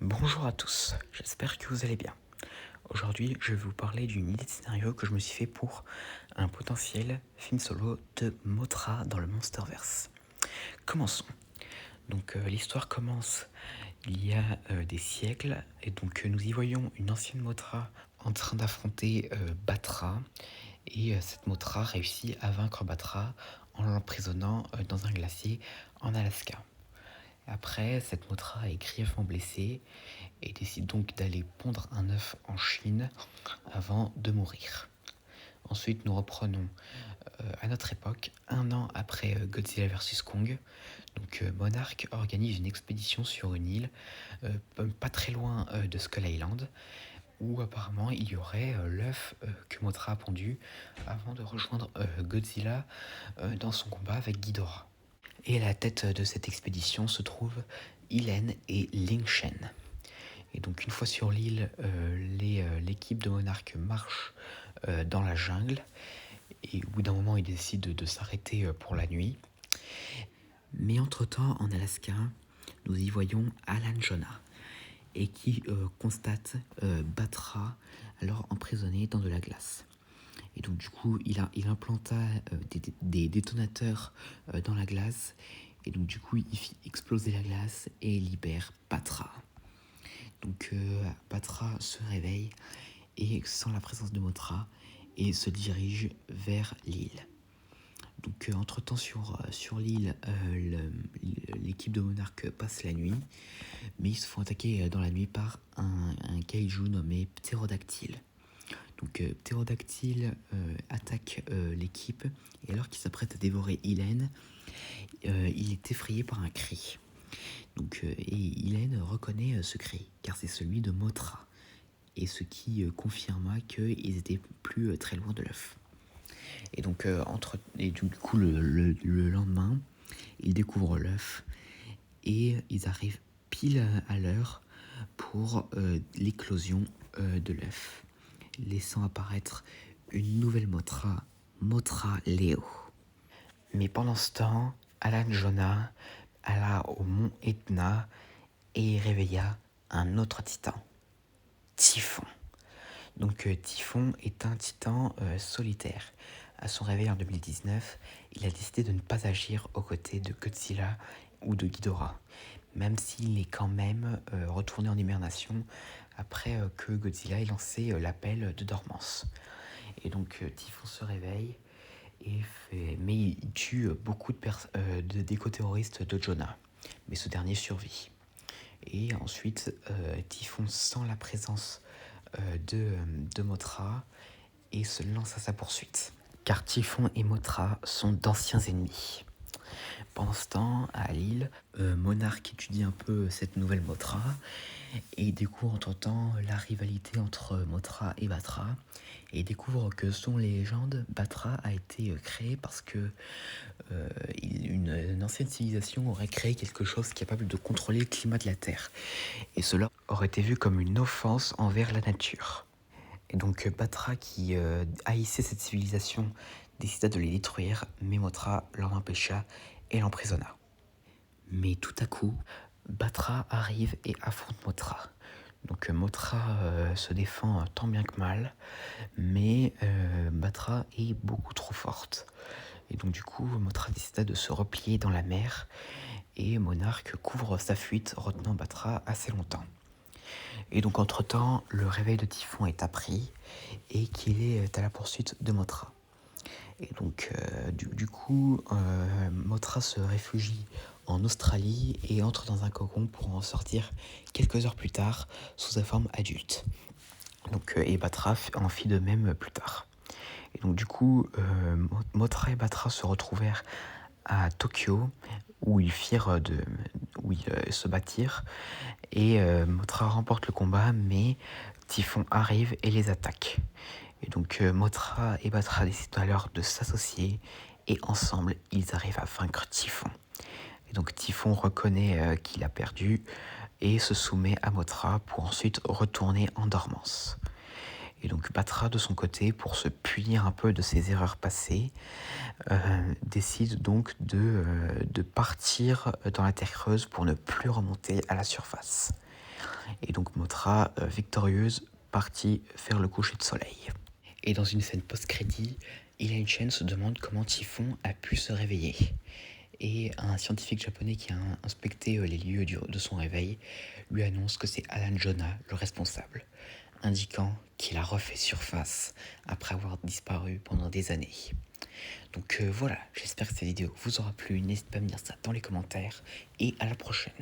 Bonjour à tous, j'espère que vous allez bien. Aujourd'hui, je vais vous parler d'une idée de scénario que je me suis fait pour un potentiel film solo de Mothra dans le Monsterverse. Commençons. L'histoire commence il y a des siècles et nous y voyons une ancienne Mothra en train d'affronter Batra et cette Mothra réussit à vaincre Batra en l'emprisonnant dans un glacier en Alaska. Après, cette Mothra est grièvement blessée et décide donc d'aller pondre un œuf en Chine avant de mourir. Ensuite, nous reprenons à notre époque, un an après Godzilla vs Kong. Monarch organise une expédition sur une île pas très loin de Skull Island, où apparemment il y aurait l'œuf que Mothra a pondu avant de rejoindre Godzilla dans son combat avec Ghidorah. Et à la tête de cette expédition se trouvent Ilen et Ling Shen. Et donc une fois sur l'île, l'équipe de Monarch marche dans la jungle et au bout d'un moment ils décident de s'arrêter pour la nuit. Mais entre-temps en Alaska, nous y voyons Alan Jonah et qui constate Batra alors emprisonné dans de la glace. Et donc du coup il implanta des détonateurs dans la glace et donc du coup il fit exploser la glace et libère Batra. Batra se réveille et sent la présence de Mothra et se dirige vers l'île. Entre-temps sur l'île, l'équipe de Monarch passe la nuit, mais ils se font attaquer dans la nuit par un kaiju nommé Ptérodactyle. Ptérodactyle attaque l'équipe et alors qu'il s'apprête à dévorer Ilen, il est effrayé par un cri. Et Ilen reconnaît ce cri, car c'est celui de Mothra, et ce qui confirma qu'ils étaient plus très loin de l'œuf. Le lendemain, ils découvrent l'œuf, et ils arrivent pile à l'heure pour l'éclosion de l'œuf, laissant apparaître une nouvelle Mothra, Mothra Léo. Mais pendant ce temps, Alan Jonah alla au mont Etna et réveilla un autre titan, Typhon. Typhon est un titan solitaire. À son réveil en 2019, il a décidé de ne pas agir aux côtés de Godzilla ou de Ghidorah, même s'il est quand même retourné en hibernation après que Godzilla ait lancé l'appel de dormance. Et Typhon se réveille mais il tue beaucoup d'éco-terroristes de Jonah, mais ce dernier survit. Et ensuite, Typhon sent la présence de Mothra et se lance à sa poursuite. Car Typhon et Mothra sont d'anciens ennemis. Pendant ce temps, à l'île, Monarch étudie un peu cette nouvelle Mothra et découvre entre-temps la rivalité entre Mothra et Batra et découvre que selon les légendes, Batra a été créé parce que une ancienne civilisation aurait créé quelque chose capable de contrôler le climat de la Terre. Et cela aurait été vu comme une offense envers la nature. Et Batra, qui haïssait cette civilisation, décida de les détruire, mais Mothra l'en empêcha et l'emprisonna. Mais tout à coup, Batra arrive et affronte Mothra. Mothra se défend tant bien que mal, mais Batra est beaucoup trop forte. Et Mothra décida de se replier dans la mer et Monarch couvre sa fuite, retenant Batra assez longtemps. Et entre-temps, le réveil de Typhon est appris et qu'il est à la poursuite de Mothra. Et Mothra se réfugie en Australie et entre dans un cocon pour en sortir quelques heures plus tard sous sa forme adulte. Et Batra en fit de même plus tard. Et Mothra et Batra se retrouvèrent à Tokyo où ils se battirent et Mothra remporte le combat, mais Typhon arrive et les attaque. Et Mothra et Batra décident alors de s'associer et ensemble ils arrivent à vaincre Typhon. Et Typhon reconnaît qu'il a perdu et se soumet à Mothra pour ensuite retourner en dormance. Et Batra de son côté, pour se punir un peu de ses erreurs passées, décide donc de partir dans la terre creuse pour ne plus remonter à la surface. sera victorieuse, partie vers le coucher de soleil. Et dans une scène post-crédit, Elaine Chen se demande comment Typhon a pu se réveiller. Et un scientifique japonais qui a inspecté les lieux de son réveil lui annonce que c'est Alan Jonah le responsable, indiquant qu'il a refait surface après avoir disparu pendant des années. Donc voilà, j'espère que cette vidéo vous aura plu, n'hésitez pas à me dire ça dans les commentaires et à la prochaine.